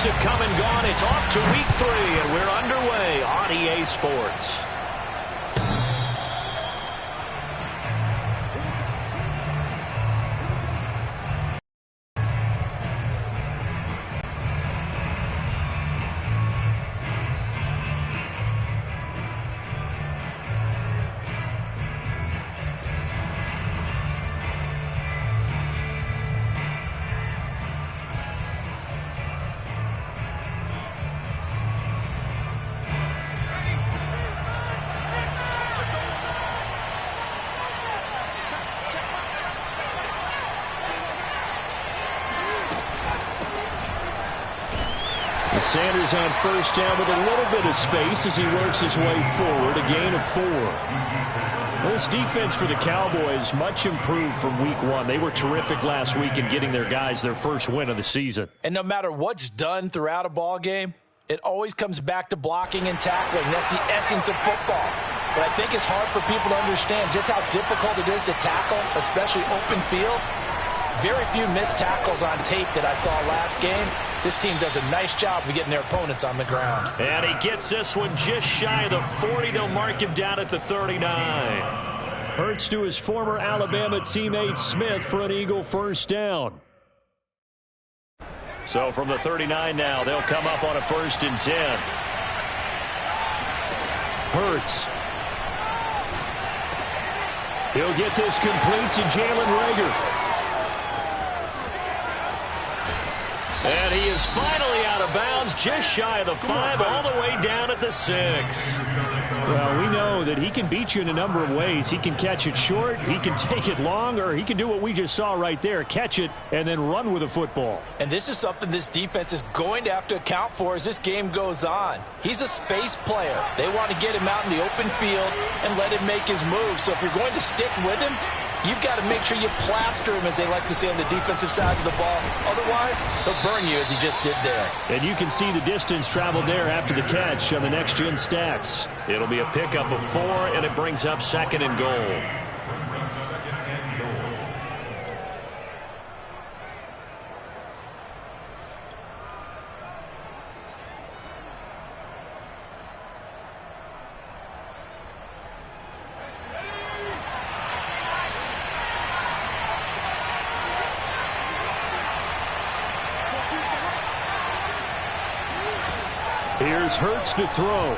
weeks have come and gone. It's off to week 3, and we're underway on EA Sports. Sanders on first down with a little bit of space as he works his way forward, a gain of 4. Well, this defense for the Cowboys much improved from week 1. They were terrific last week in getting their guys their first win of the season. And no matter what's done throughout a ball game, it always comes back to blocking and tackling. That's the essence of football. But I think it's hard for people to understand just how difficult it is to tackle, especially open field. Very few missed tackles on tape that I saw last game. This team does a nice job of getting their opponents on the ground. And he gets this one just shy of the 40. They'll mark him down at the 39. Hurts to his former Alabama teammate Smith for an Eagle first down. So from the 39 now, they'll come up on a 1st and 10. Hurts. He'll get this complete to Jalen Reagor. And he is finally out of bounds, just shy of the 5, all the way down at the 6. Well, we know that he can beat you in a number of ways. He can catch it short, he can take it long, or he can do what we just saw right there, catch it and then run with the football. And this is something this defense is going to have to account for as this game goes on. He's a space player. They want to get him out in the open field and let him make his move. So if you're going to stick with him, you've got to make sure you plaster him, as they like to say on the defensive side of the ball. Otherwise, he'll burn you as he just did there. And you can see the distance traveled there after the catch on the next-gen stats. It'll be a pickup of 4, and it brings up 2nd and goal. Here's Hurts to throw.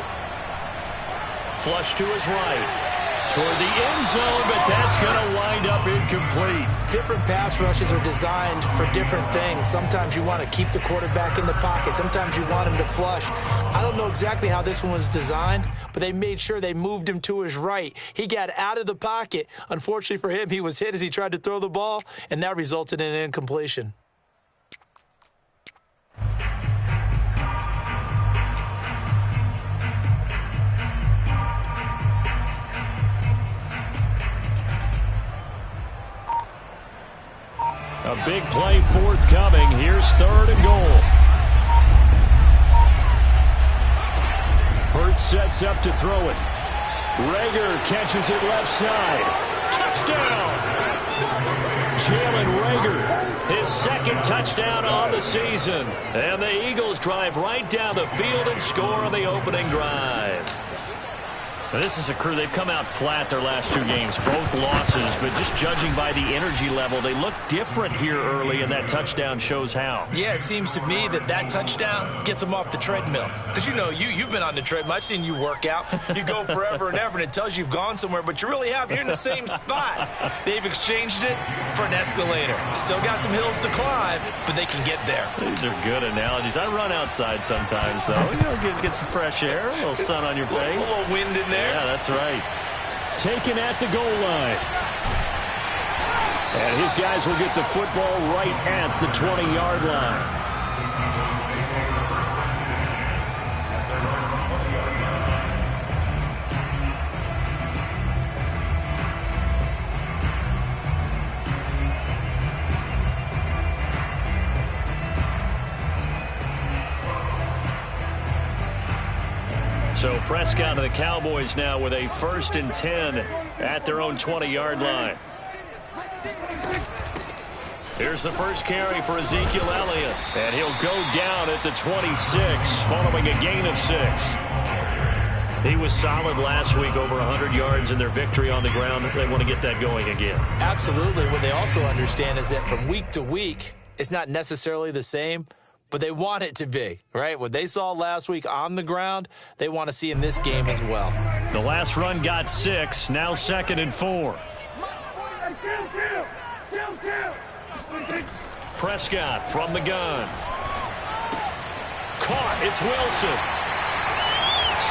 Flush to his right. Toward the end zone, but that's going to wind up incomplete. Different pass rushes are designed for different things. Sometimes you want to keep the quarterback in the pocket. Sometimes you want him to flush. I don't know exactly how this one was designed, but they made sure they moved him to his right. He got out of the pocket. Unfortunately for him, he was hit as he tried to throw the ball, and that resulted in an incompletion. A big play forthcoming. Here's 3rd and goal. Hurts sets up to throw it. Reagor catches it left side. Touchdown! Jalen Reagor, his 2nd touchdown on the season. And the Eagles drive right down the field and score on the opening drive. Now, this is a crew, they've come out flat their last 2 games, both losses, but just judging by the energy level, they look different here early, and that touchdown shows how. Yeah, it seems to me that touchdown gets them off the treadmill. Because, you know, you've been on the treadmill. I've seen you work out. You go forever and ever, and it tells you you've gone somewhere, but you really have. You're in the same spot. They've exchanged it for an escalator. Still got some hills to climb, but they can get there. These are good analogies. I run outside sometimes, though. You know, get some fresh air, a little sun on your face. A little wind in there. Yeah, that's right. Taken at the goal line. And his guys will get the football right at the 20-yard line. So Prescott and the Cowboys now with a 1st and 10 at their own 20-yard line. Here's the first carry for Ezekiel Elliott, and he'll go down at the 26 following a gain of 6. He was solid last week, over 100 yards in their victory on the ground. They want to get that going again. Absolutely. What they also understand is that from week to week, it's not necessarily the same, but they want it to be, right? What they saw last week on the ground, they want to see in this game as well. The last run got 6, now 2nd and 4. Prescott from the gun. Caught. It's Wilson.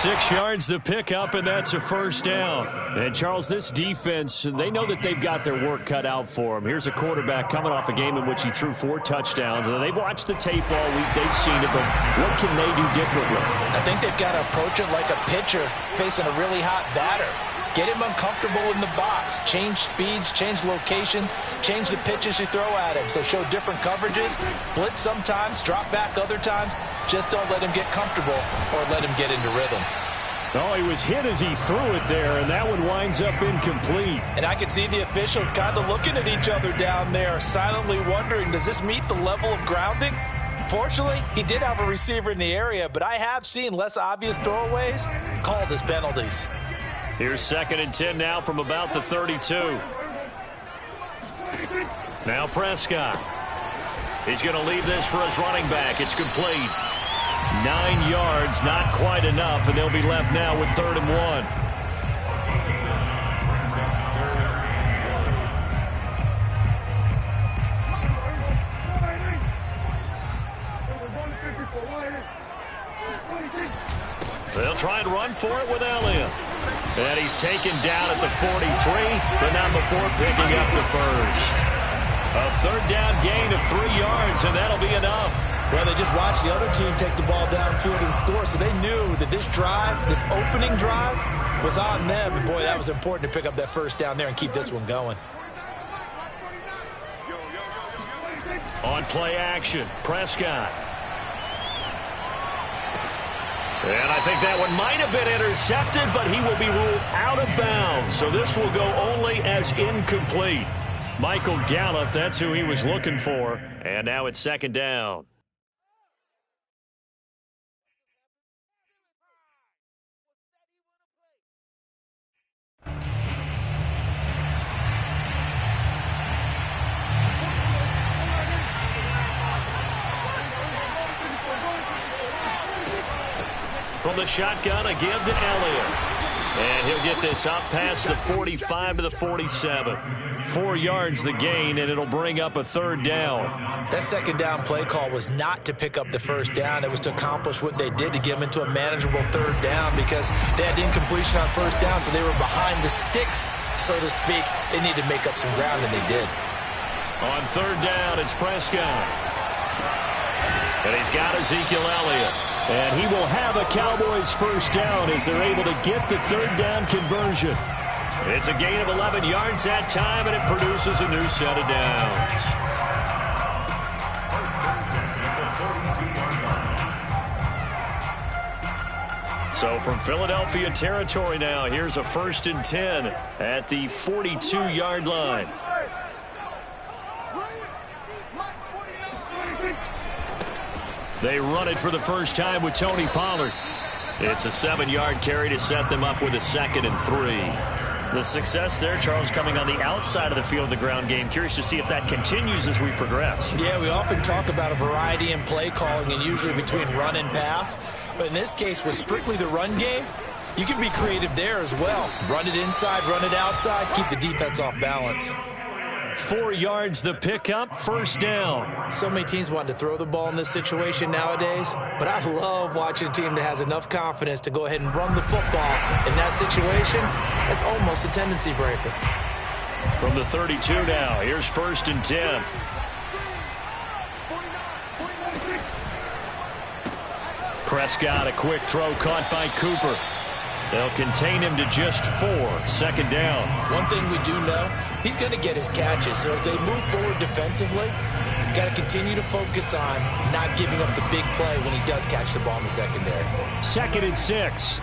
6 yards the pickup, and that's a first down. And, Charles, this defense, they know that they've got their work cut out for them. Here's a quarterback coming off a game in which he threw 4 touchdowns. And they've watched the tape all week. They've seen it, but what can they do differently? I think they've got to approach it like a pitcher facing a really hot batter. Get him uncomfortable in the box. Change speeds, change locations, change the pitches you throw at him. So show different coverages, blitz sometimes, drop back other times. Just don't let him get comfortable or let him get into rhythm. Oh, he was hit as he threw it there, and that one winds up incomplete. And I can see the officials kind of looking at each other down there, silently wondering, does this meet the level of grounding? Fortunately, he did have a receiver in the area, but I have seen less obvious throwaways called as penalties. Here's 2nd and 10 now from about the 32. Now Prescott. He's going to leave this for his running back. It's complete. 9 yards, not quite enough, and they'll be left now with 3rd and 1. They'll try and run for it with Elliott. And he's taken down at the 43, but not before picking up the first. A 3rd down gain of 3 yards, and that'll be enough. Well, they just watched the other team take the ball downfield and score, so they knew that this drive, this opening drive, was on them. And, boy, that was important to pick up that first down there and keep this one going. On play action, Prescott. And I think that one might have been intercepted, but he will be ruled out of bounds. So this will go only as incomplete. Michael Gallup, that's who he was looking for. And now it's 2nd down. From the shotgun, a give to Elliott. And he'll get this up past the 45 to the 47. 4 yards the gain, and it'll bring up a 3rd down. That 2nd down play call was not to pick up the first down. It was to accomplish what they did, to get them into a manageable 3rd down, because they had incompletion on first down, so they were behind the sticks, so to speak. They needed to make up some ground, and they did. On 3rd down, it's Prescott. And he's got Ezekiel Elliott. And he will have a Cowboys first down as they're able to get the 3rd down conversion. It's a gain of 11 yards that time, and it produces a new set of downs. So from Philadelphia territory now, here's a 1st and 10 at the 42-yard line. They run it for the first time with Tony Pollard. It's a 7-yard carry to set them up with a 2nd and 3. The success there, Charles, coming on the outside of the field of the ground game. Curious to see if that continues as we progress. Yeah, we often talk about a variety in play calling and usually between run and pass. But in this case, with strictly the run game, you can be creative there as well. Run it inside, run it outside, keep the defense off balance. 4 yards the pickup, 1st down. So many teams want to throw the ball in this situation nowadays, but I love watching a team that has enough confidence to go ahead and run the football. In that situation, that's almost a tendency breaker. From the 32 now, here's 1st and 10. Prescott, a quick throw caught by Cooper. They'll contain him to just 4, 2nd down. One thing we do know, he's going to get his catches. So as they move forward defensively, got to continue to focus on not giving up the big play when he does catch the ball in the secondary. 2nd and 6.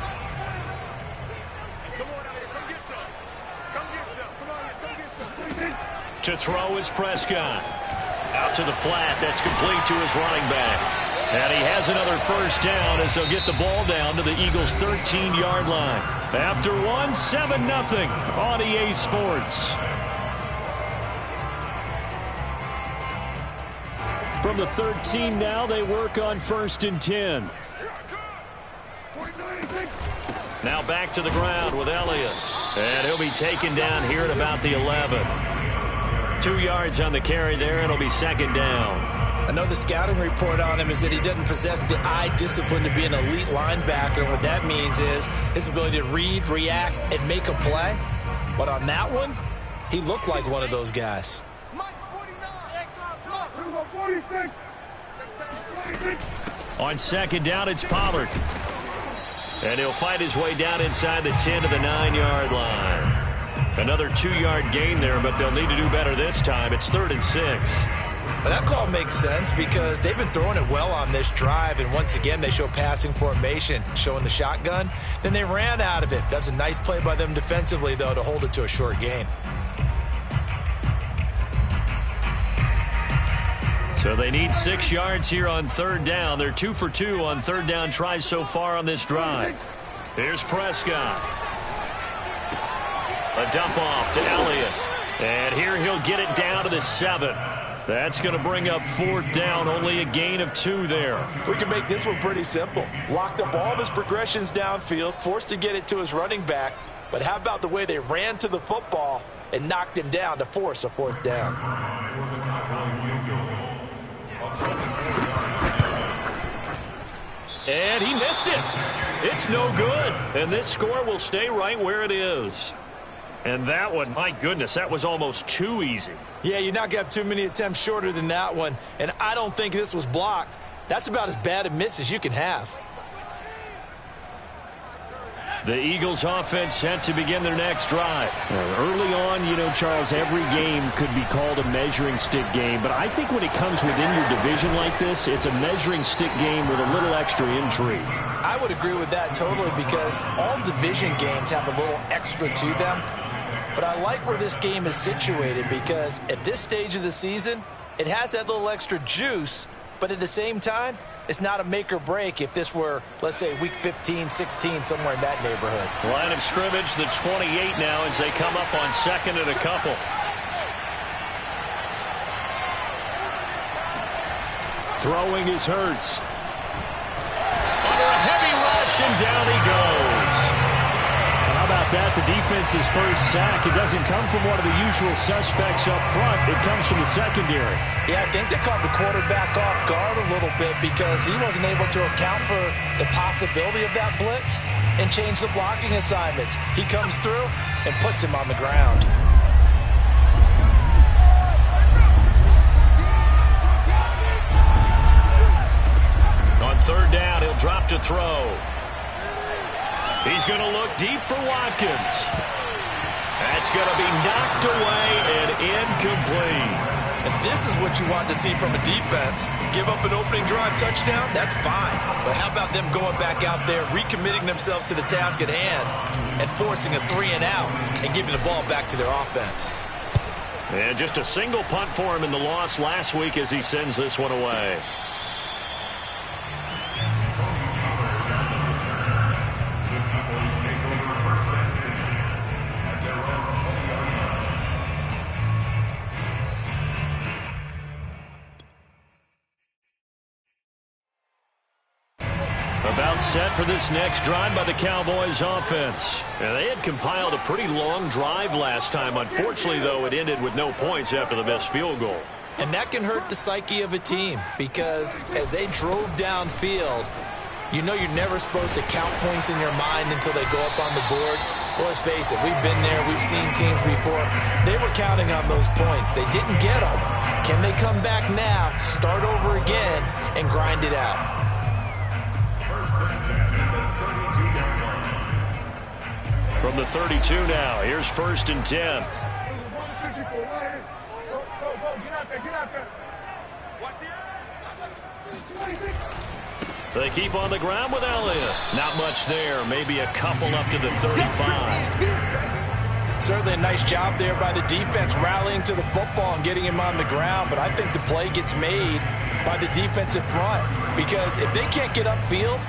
To throw is Prescott. Out to the flat. That's complete to his running back. And he has another first down as they'll get the ball down to the Eagles' 13-yard line. After one, 7-0 on EA Sports. From the 13 now, they work on 1st and 10. Now back to the ground with Elliott. And he'll be taken down here at about the 11. 2 yards on the carry there, and it'll be 2nd down. I know the scouting report on him is that he doesn't possess the eye discipline to be an elite linebacker. And what that means is his ability to read, react, and make a play. But on that one, he looked like one of those guys. On 2nd down, it's Pollard. And he'll fight his way down inside the 10 to the 9-yard line. Another 2-yard gain there, but they'll need to do better this time. It's 3rd and 6. But that call makes sense because they've been throwing it well on this drive, and once again they show passing formation, showing the shotgun. Then they ran out of it. That's a nice play by them defensively, though, to hold it to a short gain. So they need 6 yards here on 3rd down. They're 2 for 2 on 3rd down tries so far on this drive. Here's Prescott. A dump off to Elliott. And here he'll get it down to the 7. That's going to bring up 4th down, only a gain of 2 there. We can make this one pretty simple. Locked up all of his progressions downfield, forced to get it to his running back. But how about the way they ran to the football and knocked him down to force a 4th down? And he missed it. It's no good. And this score will stay right where it is. And that one, my goodness, that was almost too easy. Yeah, you're not going to have too many attempts shorter than that one. And I don't think this was blocked. That's about as bad a miss as you can have. The Eagles offense set to begin their next drive. Early on, you know, Charles, every game could be called a measuring stick game. But I think when it comes within your division like this, it's a measuring stick game with a little extra intrigue. I would agree with that totally because all division games have a little extra to them. But I like where this game is situated because at this stage of the season, it has that little extra juice, but at the same time, it's not a make or break if this were, let's say, week 15, 16, somewhere in that neighborhood. Line of scrimmage, the 28 now as they come up on 2nd and a couple. Throwing is Hurts. Under a heavy rush, and down he goes. How about that? The defense's first sack. It doesn't come from one of the usual suspects up front. It comes from the secondary. Yeah, I think they caught the quarterback off guard a little bit because he wasn't able to account for the possibility of that blitz and change the blocking assignments. He comes through and puts him on the ground. On 3rd down, he'll drop to throw. He's going to look deep for Watkins. That's going to be knocked away and incomplete. And this is what you want to see from a defense. Give up an opening drive touchdown, that's fine. But how about them going back out there, recommitting themselves to the task at hand, and forcing a 3-and-out and giving the ball back to their offense. And just a single punt for him in the loss last week as he sends this one away. About set for this next drive by the Cowboys offense. And they had compiled a pretty long drive last time. Unfortunately, though, it ended with no points after the missed field goal. And that can hurt the psyche of a team because as they drove downfield, you know you're never supposed to count points in your mind until they go up on the board. Well, let's face it, we've been there, we've seen teams before. They were counting on those points. They didn't get them. Can they come back now, start over again, and grind it out? From the 32 now, here's 1st and 10. They keep on the ground with Elliott. Not much there, maybe a couple up to the 35. Certainly a nice job there by the defense rallying to the football and getting him on the ground, but I think the play gets made by the defensive front because if they can't get upfield,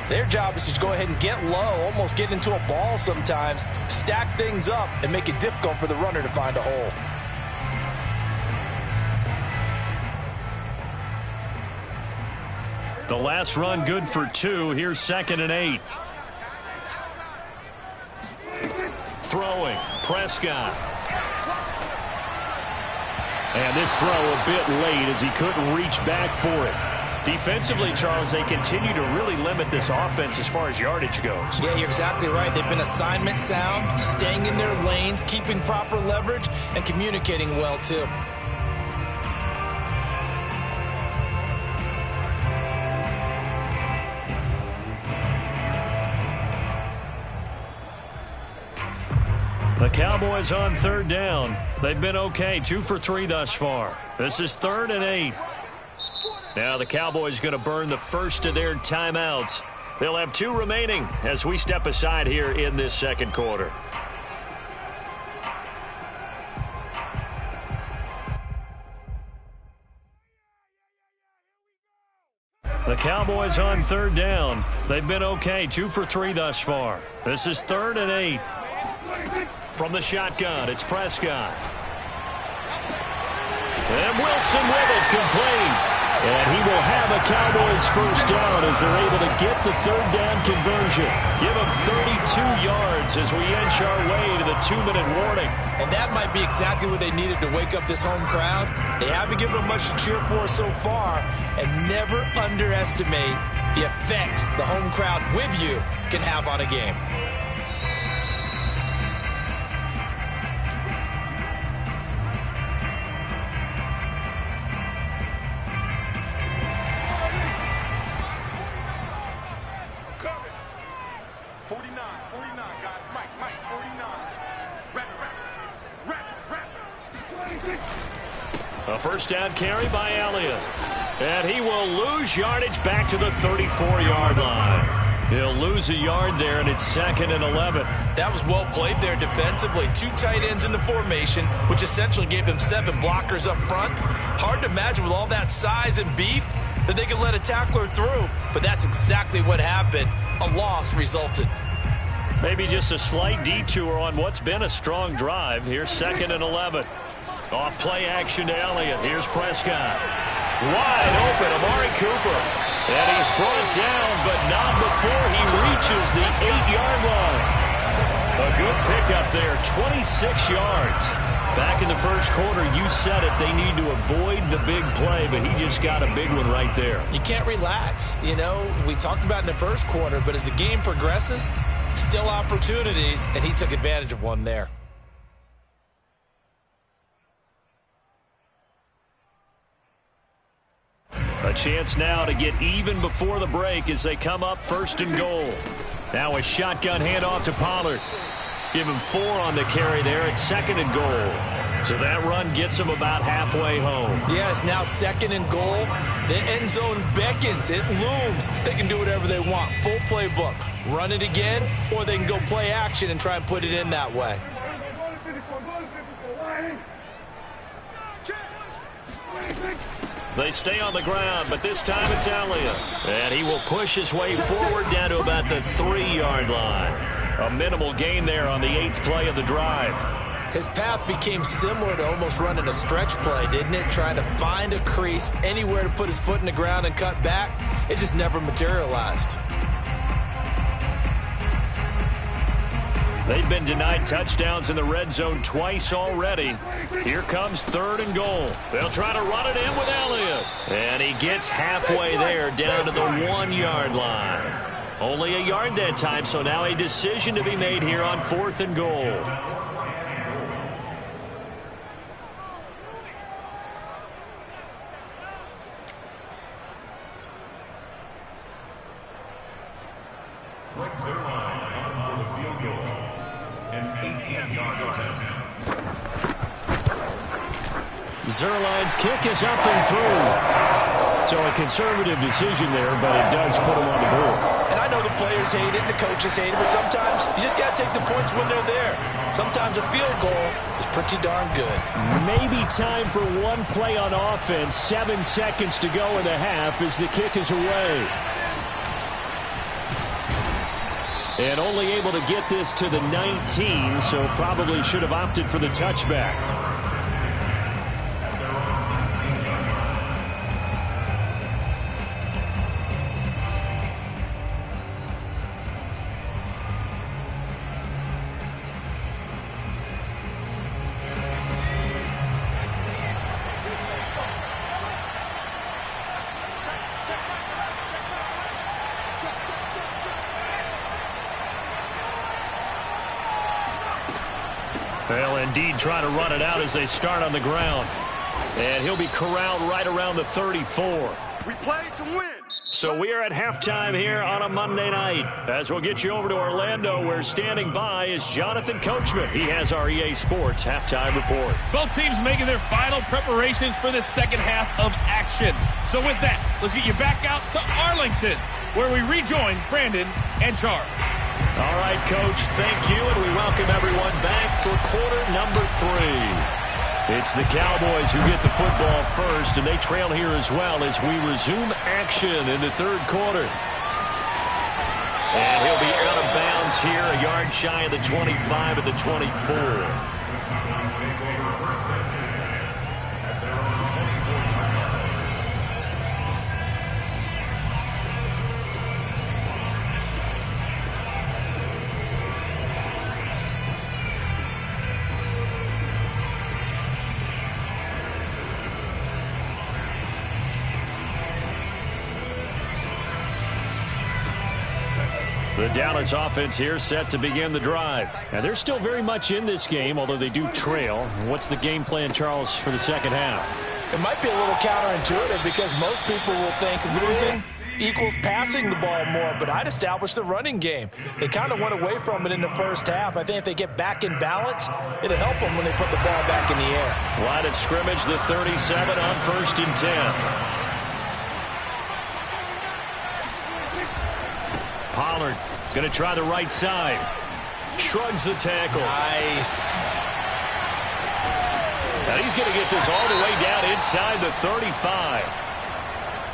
their job is to go ahead and get low, almost get into a ball sometimes, stack things up, and make it difficult for the runner to find a hole. The last run good for 2. Here's 2nd and 8. Throwing, Prescott. And this throw a bit late as he couldn't reach back for it. Defensively, Charles, they continue to really limit this offense as far as yardage goes. Yeah, you're exactly right. They've been assignment sound, staying in their lanes, keeping proper leverage, and communicating well, too. The Cowboys on 3rd down. They've been okay, 2 for 3 thus far. This is 3rd and 8. Now the Cowboys going to burn the first of their timeouts. They'll have 2 remaining as we step aside here in this second quarter. The Cowboys on 3rd down. They've been okay, 2 for 3 thus far. This is 3rd and 8. From the shotgun, it's Prescott. And Wilson with it, complete. And he will have a Cowboys first down as they're able to get the 3rd down conversion. Give him 32 yards as we inch our way to the 2-minute warning. And that might be exactly what they needed to wake up this home crowd. They haven't given them much to cheer for so far, and never underestimate the effect the home crowd with you can have on a game. A first down carry by Elliott. And he will lose yardage back to the 34-yard line. He'll lose a yard there, and it's 2nd and 11. That was well played there defensively. 2 tight ends in the formation, which essentially gave them 7 blockers up front. Hard to imagine with all that size and beef that they could let a tackler through. But that's exactly what happened. A loss resulted. Maybe just a slight detour on what's been a strong drive. Here's 2nd and 11. Off play action to Elliott. Here's Prescott. Wide open, Amari Cooper. And he's brought down, but not before he reaches the 8-yard line. A good pickup there, 26 yards. Back in the first quarter, you said it, they need to avoid the big play, but he just got a big one right there. You can't relax. You know, we talked about in the first quarter, but as the game progresses, still opportunities, and he took advantage of one there. A chance now to get even before the break as they come up 1st and goal. Now a shotgun handoff to Pollard. Give him 4 on the carry there at 2nd and goal. So that run gets him about halfway home. Yeah, it's now 2nd and goal. The end zone beckons. It looms. They can do whatever they want. Full playbook. Run it again, or they can go play action and try and put it in that way. They stay on the ground, but this time it's Elliott. And he will push his way forward down to about the 3-yard line. A minimal gain there on the 8th play of the drive. His path became similar to almost running a stretch play, didn't it? Trying to find a crease, anywhere to put his foot in the ground and cut back. It just never materialized. They've been denied touchdowns in the red zone twice already. Here comes 3rd and goal. They'll try to run it in with Elliott. And he gets halfway there down to the 1-yard line. Only a yard that time, so now a decision to be made here on 4th and goal. Zerline's kick is up and through. So a conservative decision there, but it does put them on the board. And I know the players hate it and the coaches hate it, but sometimes you just got to take the points when they're there. Sometimes a field goal is pretty darn good. Maybe time for one play on offense. 7 seconds to go in the half as the kick is away. And only able to get this to the 19, so probably should have opted for the touchback. They'll indeed try to run it out as they start on the ground. And he'll be corralled right around the 34. We play to win. So we are at halftime here on a Monday night. As we'll get you over to Orlando, where standing by is Jonathan Coachman. He has our EA Sports halftime report. Both teams making their final preparations for the second half of action. So with that, let's get you back out to Arlington, where we rejoin Brandon and Charles. All right, Coach, thank you, and we welcome everyone back for quarter number 3. It's the Cowboys who get the football first, and they trail here as well as we resume action in the third quarter. And he'll be out of bounds here, a yard shy of the 25 at the 24. The Dallas offense here set to begin the drive. And they're still very much in this game, although they do trail. What's the game plan, Charles, for the second half? It might be a little counterintuitive because most people will think losing equals passing the ball more, but I'd establish the running game. They kind of went away from it in the first half. I think if they get back in balance, it'll help them when they put the ball back in the air. Line of scrimmage, the 37 on 1st and 10. Pollard going to try the right side. Shrugs the tackle. Nice. Now he's going to get this all the way down inside the 35.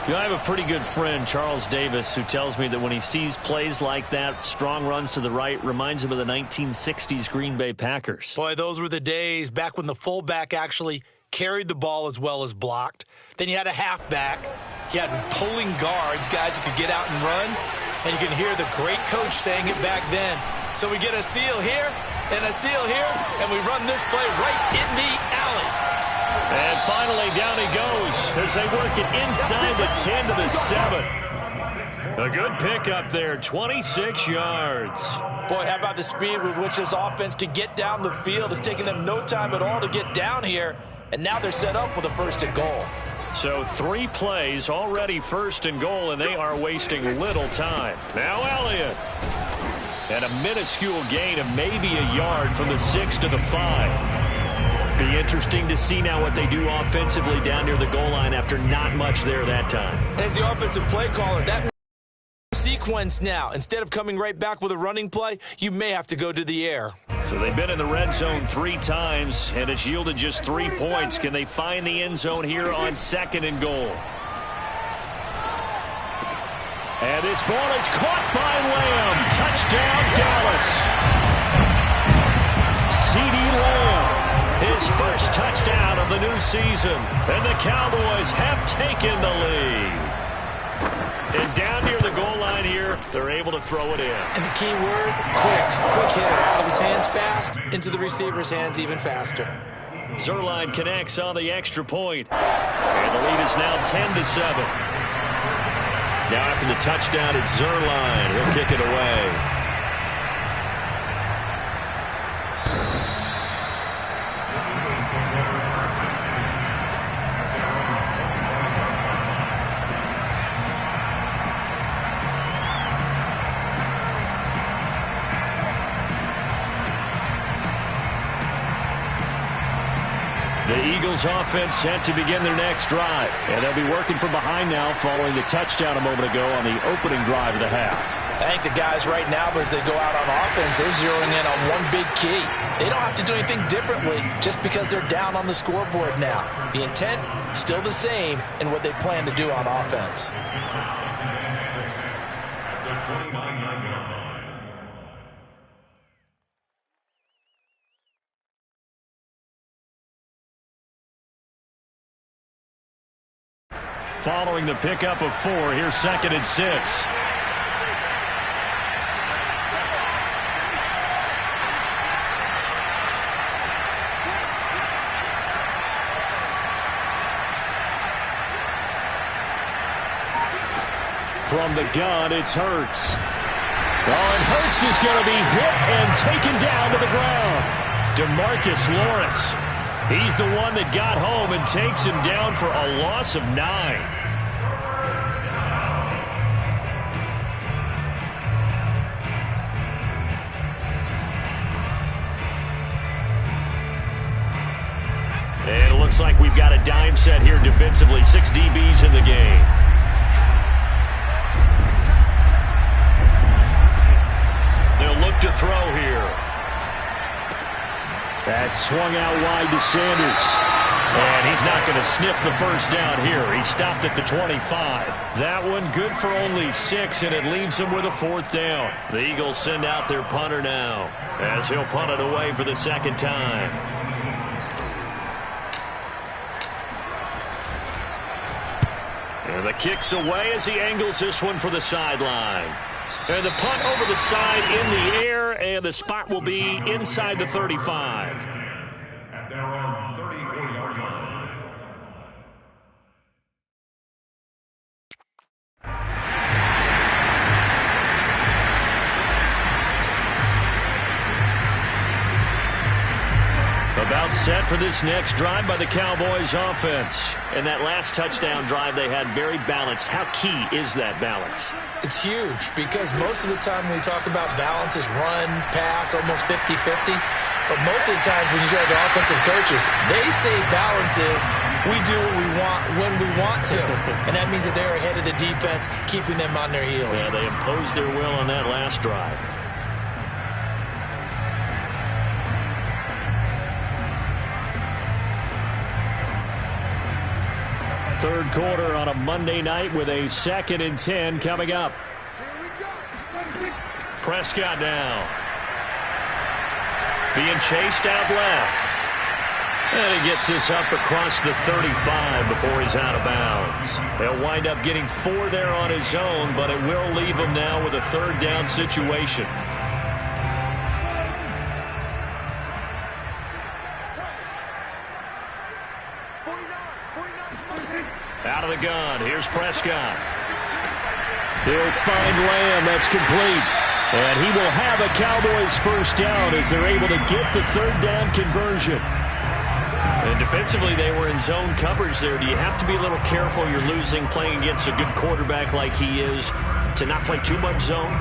You know, I have a pretty good friend, Charles Davis, who tells me that when he sees plays like that, strong runs to the right, reminds him of the 1960s Green Bay Packers. Boy, those were the days back when the fullback actually carried the ball as well as blocked. Then you had a halfback. You had pulling guards, guys who could get out and run. And you can hear the great coach saying it back then. So we get a seal here and a seal here, and we run this play right in the alley. And finally, down he goes as they work it inside the 10 to the 7. A good pickup there, 26 yards. Boy, how about the speed with which this offense can get down the field? It's taken them no time at all to get down here, and now they're set up with a 1st and goal. So 3 plays, already 1st and goal, and they are wasting little time. Now Elliott. And a minuscule gain of maybe a yard from the 6 to the 5. Be interesting to see now what they do offensively down near the goal line after not much there that time. As the offensive play caller, that sequence now, instead of coming right back with a running play, you may have to go to the air. So they've been in the red zone 3 times, and it's yielded just 3 points. Can they find the end zone here on 2nd and goal? And this ball is caught by Lamb. Touchdown, Dallas. CeeDee Lamb, his first touchdown of the new season. And the Cowboys have taken the lead. And down near the goal line here, they're able to throw it in. And the key word, quick. Quick hitter. Out of his hands fast, into the receiver's hands even faster. Zuerlein connects on the extra point. And the lead is now 10 to 7. Now after the touchdown, it's Zuerlein. He'll kick it away. The Eagles offense set to begin their next drive. And they'll be working from behind now following the touchdown a moment ago on the opening drive of the half. I think the guys right now, as they go out on offense, they're zeroing in on one big key. They don't have to do anything differently just because they're down on the scoreboard now. The intent, still the same in what they plan to do on offense. Following the pickup of 4, here's 2nd and 6. From the gun, it's Hurts. And Hurts is going to be hit and taken down to the ground. DeMarcus Lawrence. He's the one that got home and takes him down for a loss of 9. And it looks like we've got a dime set here defensively. 6 DBs in the game. They'll look to throw here. That swung out wide to Sanders. And he's not going to sniff the first down here. He stopped at the 25. That one good for only 6, and it leaves him with a 4th down. The Eagles send out their punter now as he'll punt it away for the 2nd time. And the kick's away as he angles this one for the sideline. And the punt over the side in the air, and the spot will be inside the 35. At their own 34-yard line. About set for this next drive by the Cowboys offense. And that last touchdown drive they had very balanced. How key is that balance? It's huge because most of the time when we talk about balance is run, pass, almost 50-50. But most of the times when you talk to offensive coaches, they say balance is we do what we want when we want to. And that means that they're ahead of the defense, keeping them on their heels. Yeah, they imposed their will on that last drive. Third quarter on a Monday night with a 2nd and 10 coming up. Prescott now. Being chased out left. And he gets this up across the 35 before he's out of bounds. He'll wind up getting 4 there on his own, but it will leave him now with a 3rd down situation. Out of the gun, here's Prescott. He'll find Lamb, that's complete. And he will have a Cowboys 1st down as they're able to get the 3rd down conversion. And defensively, they were in zone coverage there. Do you have to be a little careful? You're losing, playing against a good quarterback like he is, to not play too much zone?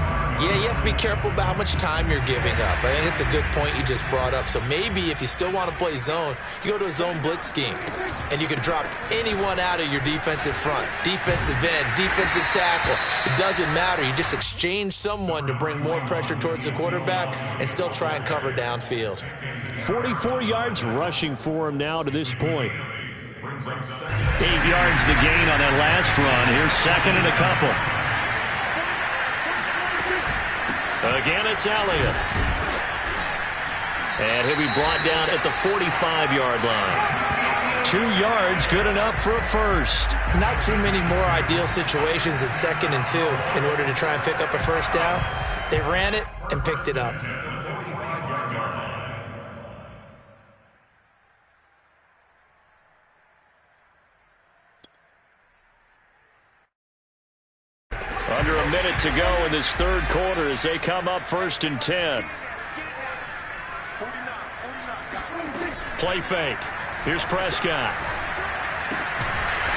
Yeah, you have to be careful about how much time you're giving up. I think it's a good point you just brought up. So maybe if you still want to play zone, you go to a zone blitz scheme. And you can drop anyone out of your defensive front. Defensive end, defensive tackle. It doesn't matter. You just exchange someone to bring more pressure towards the quarterback and still try and cover downfield. 44 yards rushing for him now to this point. 8 yards the gain on that last run. Here's 2nd and a couple. Again, it's Elliott. And he'll be brought down at the 45-yard line. 2 yards, good enough for a 1st. Not too many more ideal situations at 2nd and 2 in order to try and pick up a 1st down. They ran it and picked it up. Under a minute to go in this 3rd quarter as they come up 1st and 10. Play fake. Here's Prescott.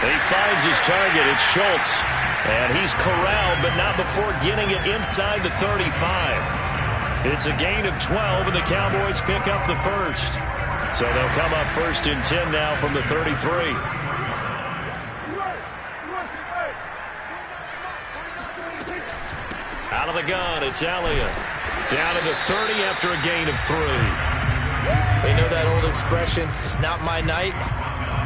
He finds his target. It's Schultz. And he's corralled, but not before getting it inside the 35. It's a gain of 12, and the Cowboys pick up the 1st. So they'll come up 1st and 10 now from the 33. Out of the gun, it's Elliott. Down to the 30 after a gain of 3. They know that old expression, it's not my night.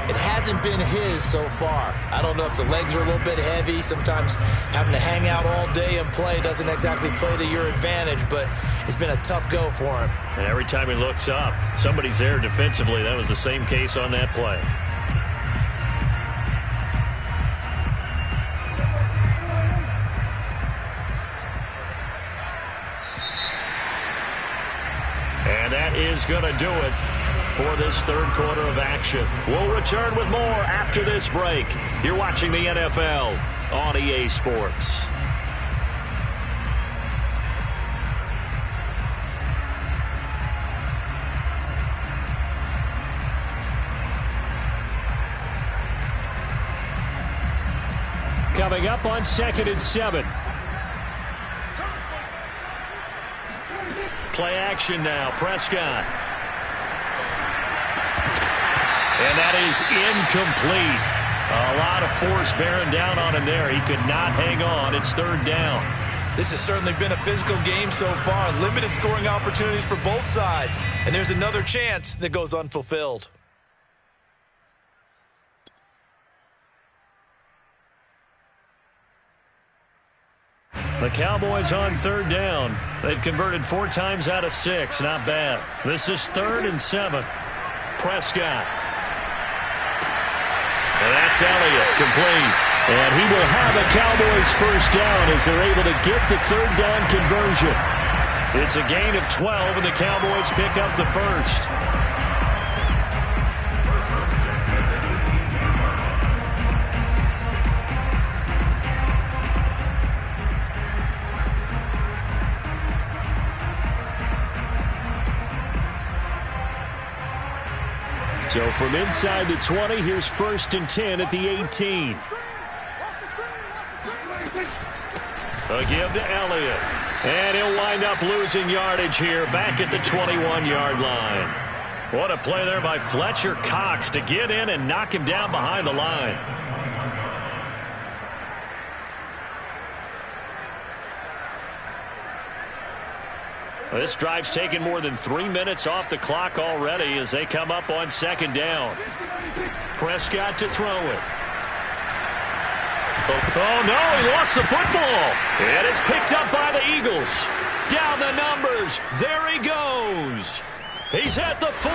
It hasn't been his so far. I don't know if the legs are a little bit heavy. Sometimes having to hang out all day and play doesn't exactly play to your advantage, but it's been a tough go for him. And every time he looks up, somebody's there defensively. That was the same case on that play. And that is going to do it for this third quarter of action. We'll return with more after this break. You're watching the NFL on EA Sports. Coming up on 2nd and 7. Play action now. Prescott. And that is incomplete. A lot of force bearing down on him there. He could not hang on. It's 3rd down. This has certainly been a physical game so far. Limited scoring opportunities for both sides. And there's another chance that goes unfulfilled. The Cowboys on 3rd down. They've converted 4 times out of 6. Not bad. This is 3rd and 7. Prescott. And that's Elliott, complete. And he will have a Cowboys 1st down as they're able to get the 3rd down conversion. It's a gain of 12, and the Cowboys pick up the 1st. So from inside the 20, here's 1st and 10 at the 18. A give to Elliott. And he'll wind up losing yardage here back at the 21-yard line. What a play there by Fletcher Cox to get in and knock him down behind the line. This drive's taken more than 3 minutes off the clock already as they come up on 2nd down. Prescott to throw it. Oh, no, he lost the football. And it's picked up by the Eagles. Down the numbers. There he goes. He's at the 40.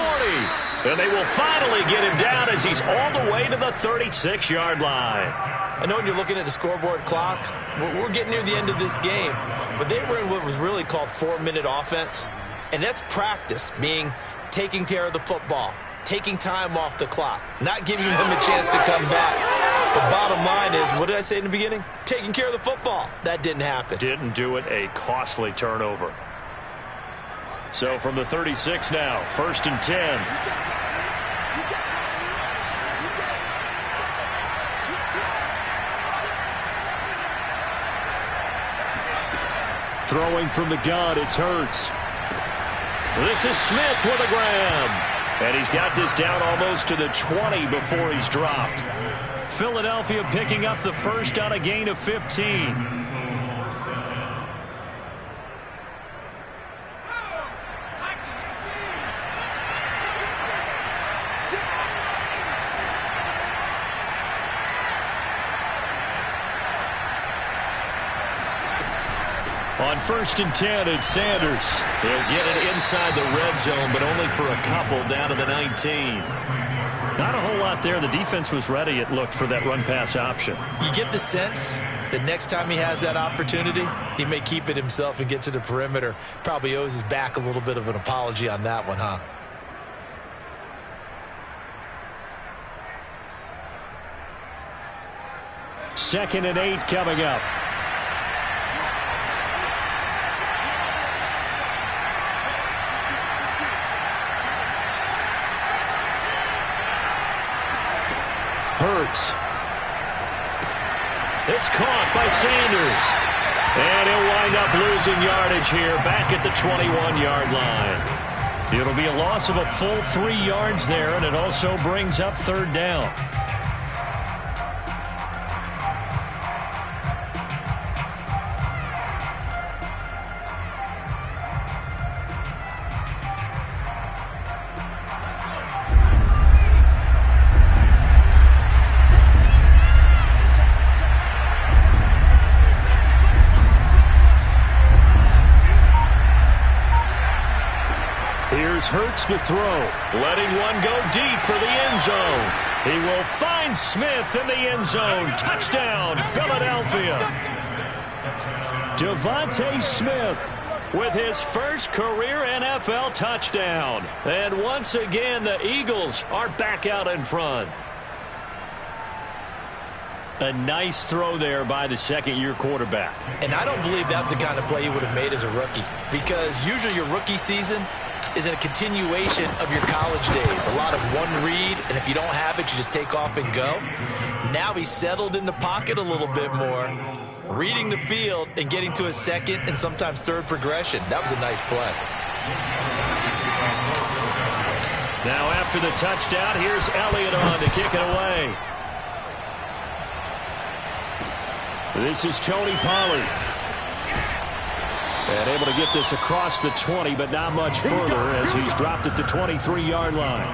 And they will finally get him down as he's all the way to the 36-yard line. I know when you're looking at the scoreboard clock, we're getting near the end of this game, but they were in what was really called 4-minute offense, and that's practice, meaning taking care of the football, taking time off the clock, not giving them a chance to come back. The bottom line is, what did I say in the beginning? Taking care of the football. That didn't happen. Didn't do it, a costly turnover. So from the 36 now, 1st and 10. Throwing from the gun, it's Hurts. This is Smith with a grab. And he's got this down almost to the 20 before he's dropped. Philadelphia picking up the 1st on a gain of 15. On 1st and 10, it's Sanders. He'll get it inside the red zone, but only for a couple down to the 19. Not a whole lot there. The defense was ready, it looked, for that run-pass option. You get the sense that next time he has that opportunity, he may keep it himself and get to the perimeter. Probably owes his back a little bit of an apology on that one, huh? Second and 8 coming up. Hurts. It's caught by Sanders. And he'll wind up losing yardage here back at the 21-yard line. It'll be a loss of a full 3 yards there, and it also brings up third down. Here's Hurts to throw, letting one go deep for the end zone. He will find Smith in the end zone. Touchdown, Philadelphia. Devontae Smith with his first career NFL touchdown. And once again, the Eagles are back out in front. A nice throw there by the second-year quarterback. And I don't believe that was the kind of play he would have made as a rookie, because usually your rookie season is a continuation of your college days. A lot of one read, and if you don't have it, you just take off and go. Now he's settled in the pocket a little bit more, reading the field and getting to a second and sometimes third progression. That was a nice play. Now after the touchdown, here's Elliott on to kick it away. This is Tony Pollard. And able to get this across the 20, but not much further as he's dropped at the 23-yard line.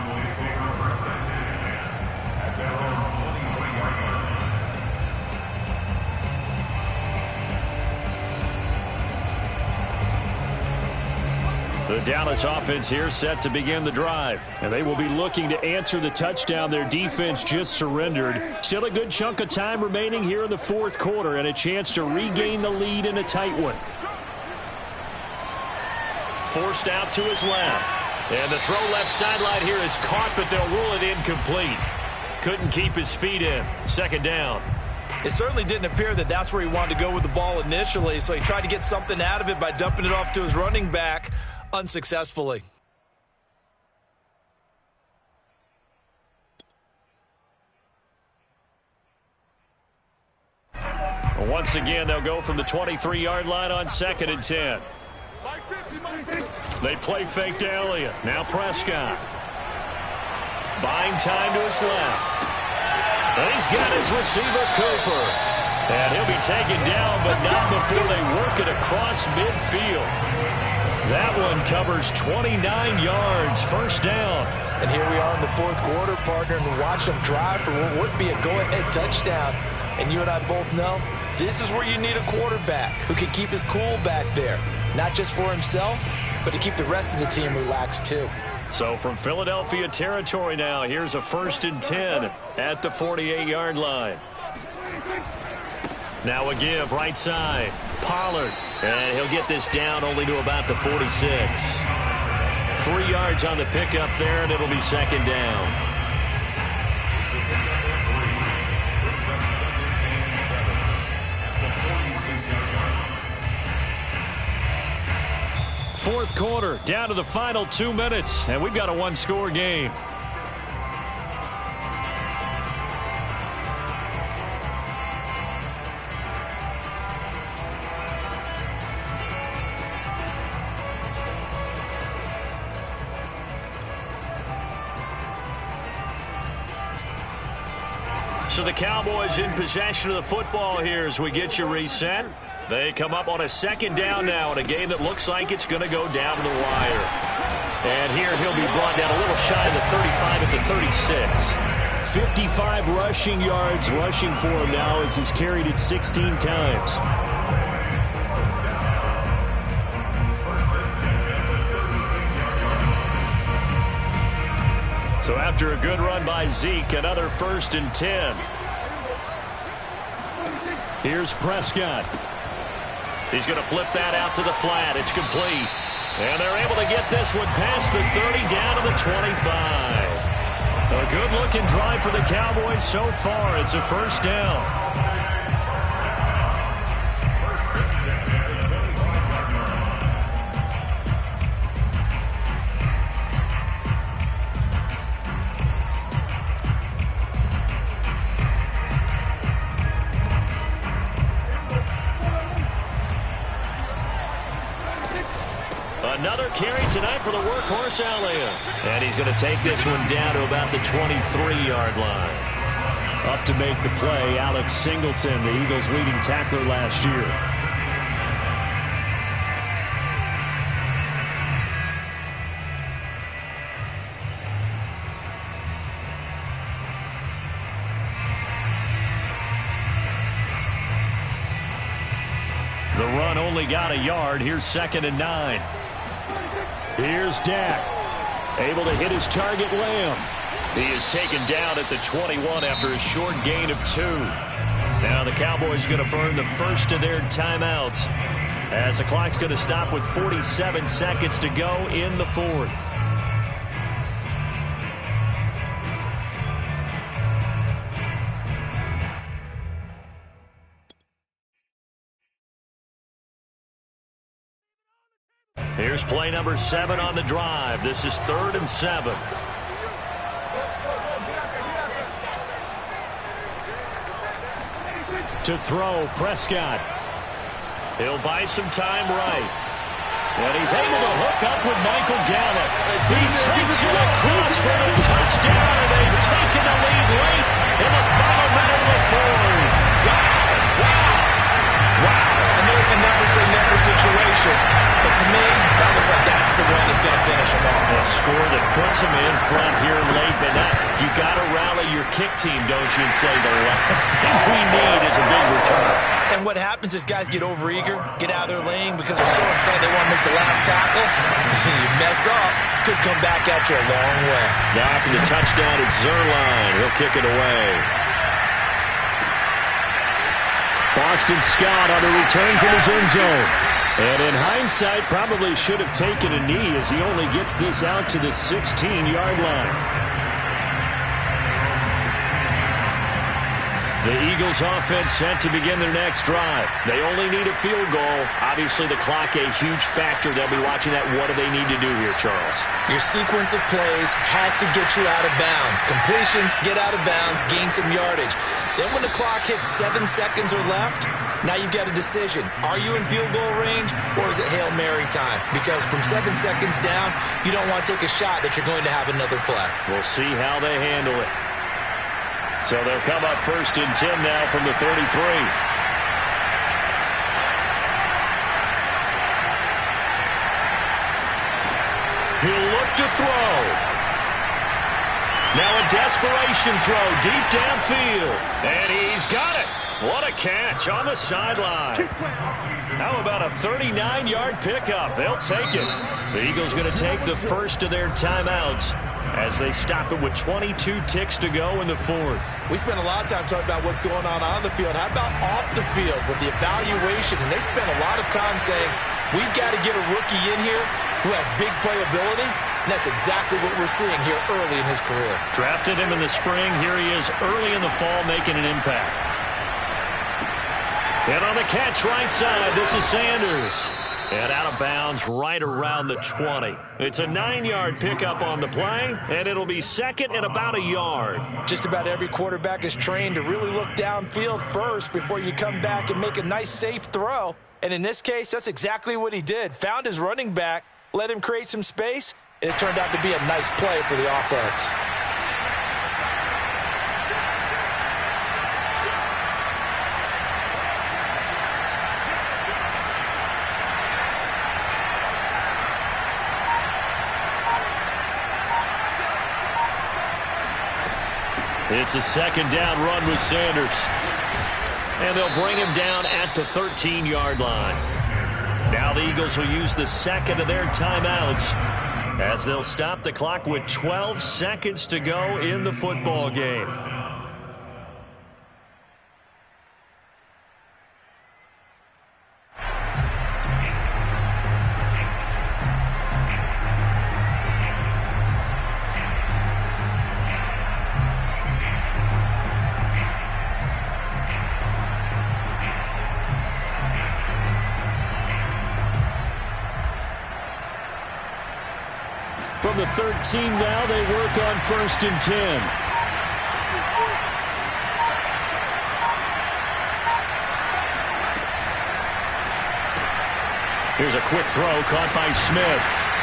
The Dallas offense here set to begin the drive. And they will be looking to answer the touchdown their defense just surrendered. Still a good chunk of time remaining here in the fourth quarter and a chance to regain the lead in a tight one. Forced out to his left. And the throw left sideline here is caught, but they'll rule it incomplete. Couldn't keep his feet in. Second down. It certainly didn't appear that that's where he wanted to go with the ball initially, so he tried to get something out of it by dumping it off to his running back unsuccessfully. Once again, they'll go from the 23-yard line on 2nd and 10. They play fake to Elliott. Now Prescott. Buying time to his left. And he's got his receiver, Cooper. And he'll be taken down, but not before they work it across midfield. That one covers 29 yards. First down. And here we are in the fourth quarter, partner, and watch them drive for what would be a go-ahead touchdown. And you and I both know this is where you need a quarterback who can keep his cool back there. Not just for himself, but to keep the rest of the team relaxed too. So from Philadelphia territory now, here's a 1st and 10 at the 48-yard line. Now a give right side. Pollard. And he'll get this down only to about the 46. 3 yards on the pickup there, and it'll be second down. Fourth quarter, down to the final 2 minutes, and we've got a one-score game. So the Cowboys in possession of the football here as we get you reset. They come up on a second down now in a game that looks like it's going to go down to the wire. And here he'll be brought down a little shy of the 35 at the 36. 55 rushing yards rushing for him now as he's carried it 16 times. So after a good run by Zeke, another 1st and 10. Here's Prescott. He's going to flip that out to the flat. It's complete. And they're able to get this one past the 30 down to the 25. A good-looking drive for the Cowboys so far. It's a first down. Another carry tonight for the workhorse Elliott. And he's going to take this one down to about the 23-yard line. Up to make the play, Alex Singleton, the Eagles' leading tackler last year. The run only got a yard. Here's 2nd and 9. Here's Dak. Able to hit his target, Lamb. He is taken down at the 21 after a short gain of 2. Now the Cowboys going to burn the first of their timeouts as the clock's going to stop with 47 seconds to go in the 4th. Here's play number 7 on the drive. This is 3rd and 7. To throw, Prescott. He'll buy some time right. And he's able to hook up with Michael Gallup. He takes it across for the touchdown, and they've taken the lead late in the final minute of the 4th. Wow. I know it's a never-say-never situation, but to me, that looks like that's the one that's going to finish them off. A score that puts them in front here late, but you got to rally your kick team, don't you, and say the last thing we need is a big return. And what happens is guys get overeager, get out of their lane because they're so excited they want to make the last tackle. You mess up, could come back at you a long way. Now after the touchdown, it's Zerline. He'll kick it away. Boston Scott on the return from his end zone. And in hindsight, probably should have taken a knee as he only gets this out to the 16-yard line. The Eagles offense set to begin their next drive. They only need a field goal. Obviously, the clock a huge factor. They'll be watching that. What do they need to do here, Charles? Your sequence of plays has to get you out of bounds. Completions, get out of bounds, gain some yardage. Then when the clock hits 7 seconds or left, now you've got a decision. Are you in field goal range or is it Hail Mary time? Because from 7 seconds down, you don't want to take a shot that you're going to have another play. We'll see how they handle it. So they'll come up 1st and 10 now from the 33. He'll look to throw. Now a desperation throw deep downfield. And he's got it. What a catch on the sideline. How about a 39-yard pickup? They'll take it. The Eagles going to take the first of their timeouts as they stop it with 22 ticks to go in the 4th. We spent a lot of time talking about what's going on the field. How about off the field with the evaluation? And they spent a lot of time saying, we've got to get a rookie in here who has big playability. And that's exactly what we're seeing here early in his career. Drafted him in the spring. Here he is early in the fall making an impact. And on the catch right side, this is Sanders. And out of bounds right around the 20. It's a 9-yard pickup on the play, and it'll be 2nd and about a yard. Just about every quarterback is trained to really look downfield first before you come back and make a nice, safe throw. And in this case, that's exactly what he did. Found his running back, let him create some space, and it turned out to be a nice play for the offense. It's a 2nd down run with Sanders. And they'll bring him down at the 13-yard line. Now the Eagles will use the 2nd of their timeouts as they'll stop the clock with 12 seconds to go in the football game. From the 13 now, they work on 1st and 10. Here's a quick throw caught by Smith.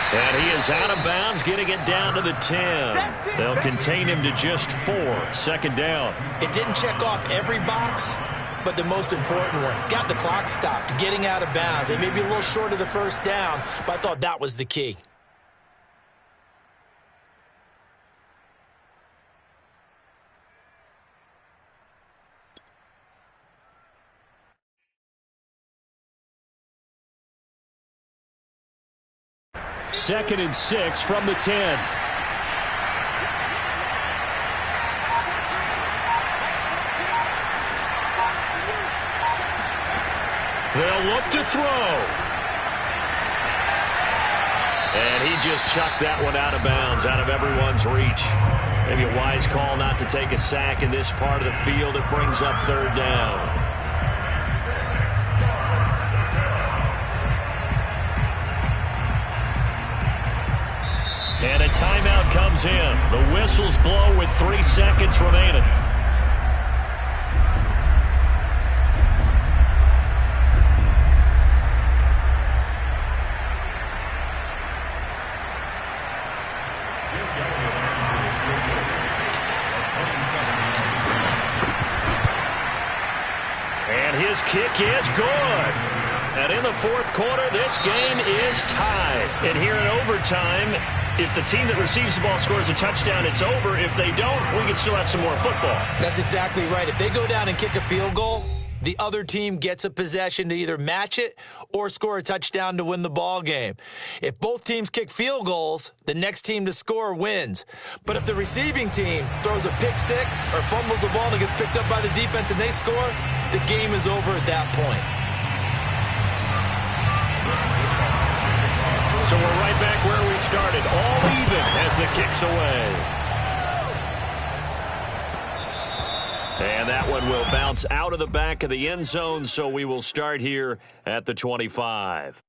And he is out of bounds, getting it down to the 10. They'll contain him to just 4. Second down. It didn't check off every box, but the most important one. Got the clock stopped, getting out of bounds. They may be a little short of the first down, but I thought that was the key. Second and 6 from the 10. They'll look to throw. And he just chucked that one out of bounds, out of everyone's reach. Maybe a wise call not to take a sack in this part of the field. It brings up third down. And a timeout comes in. The whistles blow with 3 seconds remaining. And his kick is good. And in the fourth quarter, this game is tied. And here in overtime, if the team that receives the ball scores a touchdown, it's over. If they don't, we can still have some more football. That's exactly right. If they go down and kick a field goal, the other team gets a possession to either match it or score a touchdown to win the ball game. If both teams kick field goals, the next team to score wins. But if the receiving team throws a pick six or fumbles the ball and it gets picked up by the defense and they score, the game is over at that point. So we're right back where we started, all even as the kick's away. And that one will bounce out of the back of the end zone, so we will start here at the 25.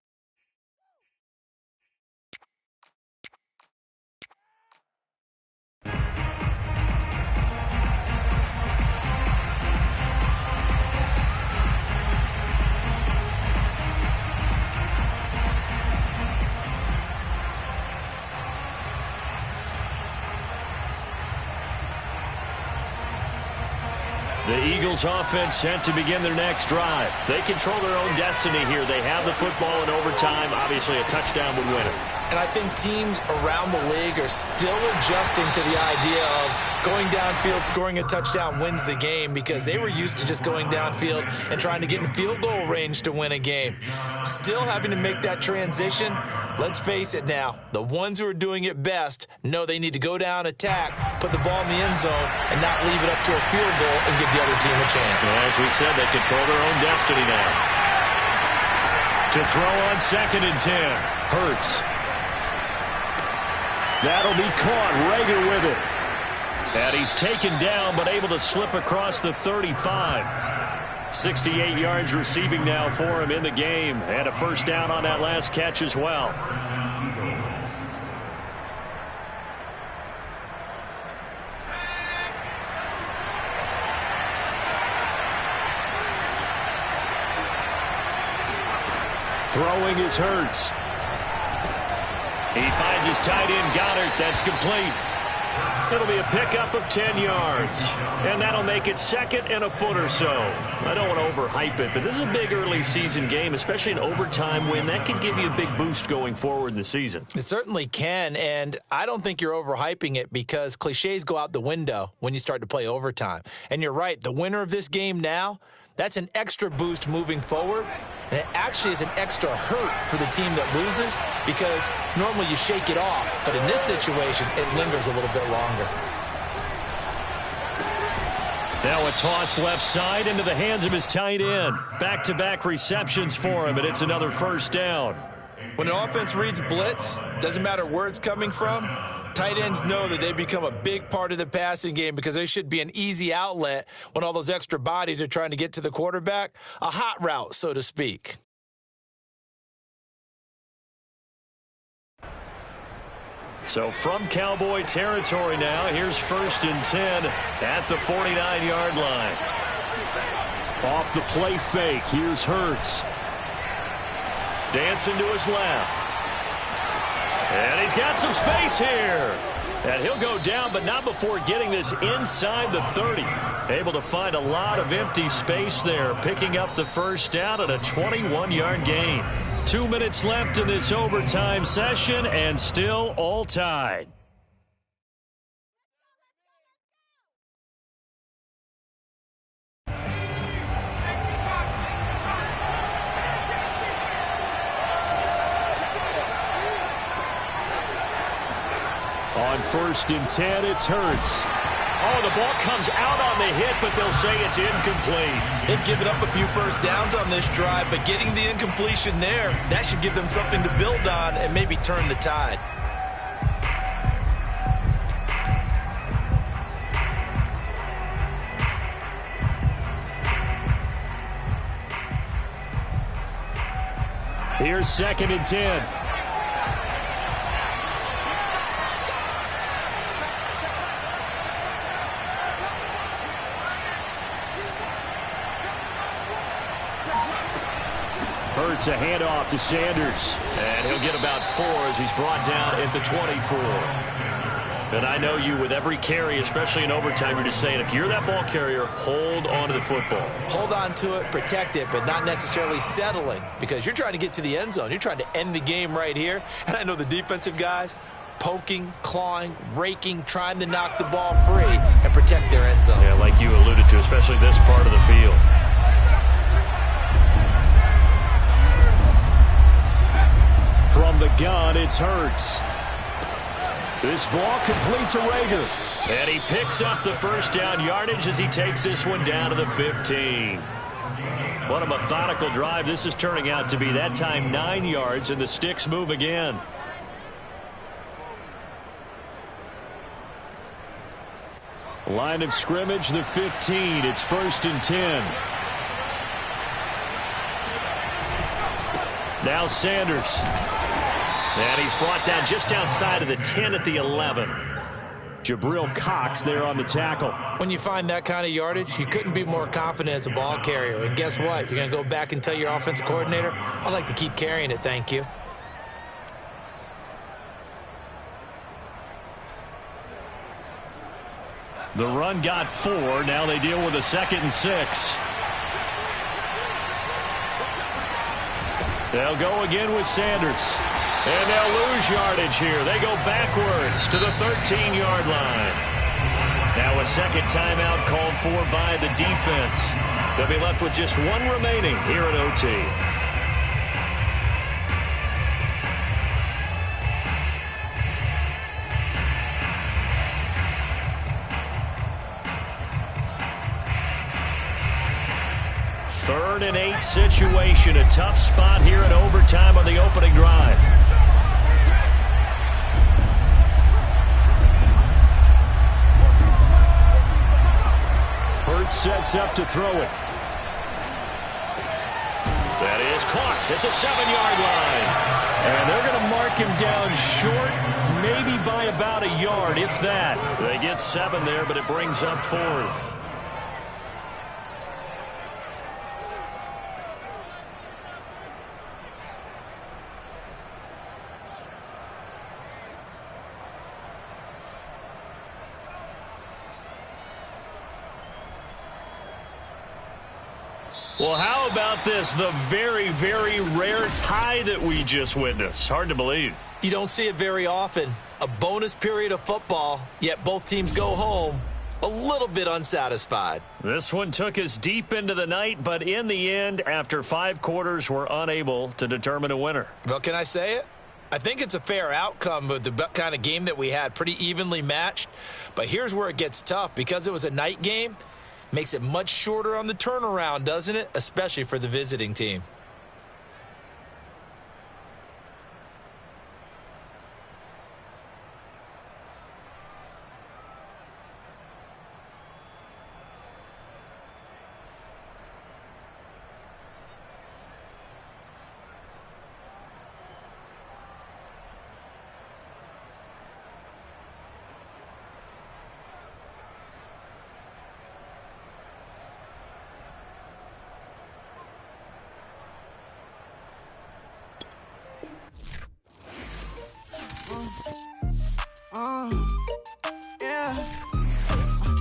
The Eagles offense set to begin their next drive. They control their own destiny here. They have the football in overtime. Obviously, a touchdown would win it. And I think teams around the league are still adjusting to the idea of going downfield, scoring a touchdown wins the game, because they were used to just going downfield and trying to get in field goal range to win a game. Still having to make that transition. Let's face it now, the ones who are doing it best know they need to go down, attack, put the ball in the end zone, and not leave it up to a field goal and give the other team a chance. Well, as we said, they control their own destiny now. To throw on second and 10. Hurts. That'll be caught. Rager with it. And he's taken down, but able to slip across the 35. 68 yards receiving now for him in the game. And a first down on that last catch as well. Throwing is Hurts. He finds his tight end, Goddard. That's complete. It'll be a pickup of 10 yards. And that'll make it second and a foot or so. I don't want to overhype it, but this is a big early season game, especially an overtime win. That could give you a big boost going forward in the season. It certainly can, and I don't think you're overhyping it, because cliches go out the window when you start to play overtime. And you're right, the winner of this game now, that's an extra boost moving forward, and it actually is an extra hurt for the team that loses, because normally you shake it off, but in this situation, it lingers a little bit longer. Now a toss left side into the hands of his tight end. Back-to-back receptions for him, and it's another first down. When an offense reads blitz, doesn't matter where it's coming from, tight ends know that they become a big part of the passing game, because they should be an easy outlet when all those extra bodies are trying to get to the quarterback. A hot route, so to speak. So from Cowboy territory now, here's first and 10 at the 49-yard line. Off the play fake, here's Hurts. Dancing to his left. And he's got some space here. And he'll go down, but not before getting this inside the 30. Able to find a lot of empty space there, picking up the first down at a 21-yard gain. 2 minutes left in this overtime session, and still all tied. On 1st and 10, it's Hurts. Oh, the ball comes out on the hit, but they'll say it's incomplete. They've given up a few first downs on this drive, but getting the incompletion there, that should give them something to build on and maybe turn the tide. Here's 2nd and 10. Hurts a handoff to Sanders. And he'll get about 4 as he's brought down at the 24. And I know you, with every carry, especially in overtime, you're just saying, if you're that ball carrier, hold on to the football. Hold on to it, protect it, but not necessarily settling, because you're trying to get to the end zone. You're trying to end the game right here. And I know the defensive guys, poking, clawing, raking, trying to knock the ball free and protect their end zone. Yeah, like you alluded to, especially this part of the field. From the gun, it's Hurts. This ball complete to Rager. And he picks up the first down yardage as he takes this one down to the 15. What a methodical drive this is turning out to be. That time 9 yards, and the sticks move again. Line of scrimmage, the 15. It's 1st and 10. Now Sanders. And he's brought down just outside of the 10 at the 11. Jabril Cox there on the tackle. When you find that kind of yardage, you couldn't be more confident as a ball carrier. And guess what? You're going to go back and tell your offensive coordinator, I'd like to keep carrying it, thank you. The run got 4. Now they deal with a 2nd and 6. They'll go again with Sanders. And they'll lose yardage here. They go backwards to the 13-yard line. Now a second timeout called for by the defense. They'll be left with just 1 remaining here at OT. Third and 8 situation. A tough spot here in overtime on the opening drive. Hurts sets up to throw it. That is caught at the 7-yard line. And they're going to mark him down short, maybe by about a yard, if that. They get 7 there, but it brings up 4th. Well, how about this? The very, very rare tie that we just witnessed. Hard to believe. You don't see it very often. A bonus period of football, yet both teams go home a little bit unsatisfied. This one took us deep into the night, but in the end, after 5 quarters, we're unable to determine a winner. Well, can I say it? I think it's a fair outcome of the kind of game that we had, pretty evenly matched. But here's where it gets tough. Because it was a night game, makes it much shorter on the turnaround, doesn't it? Especially for the visiting team.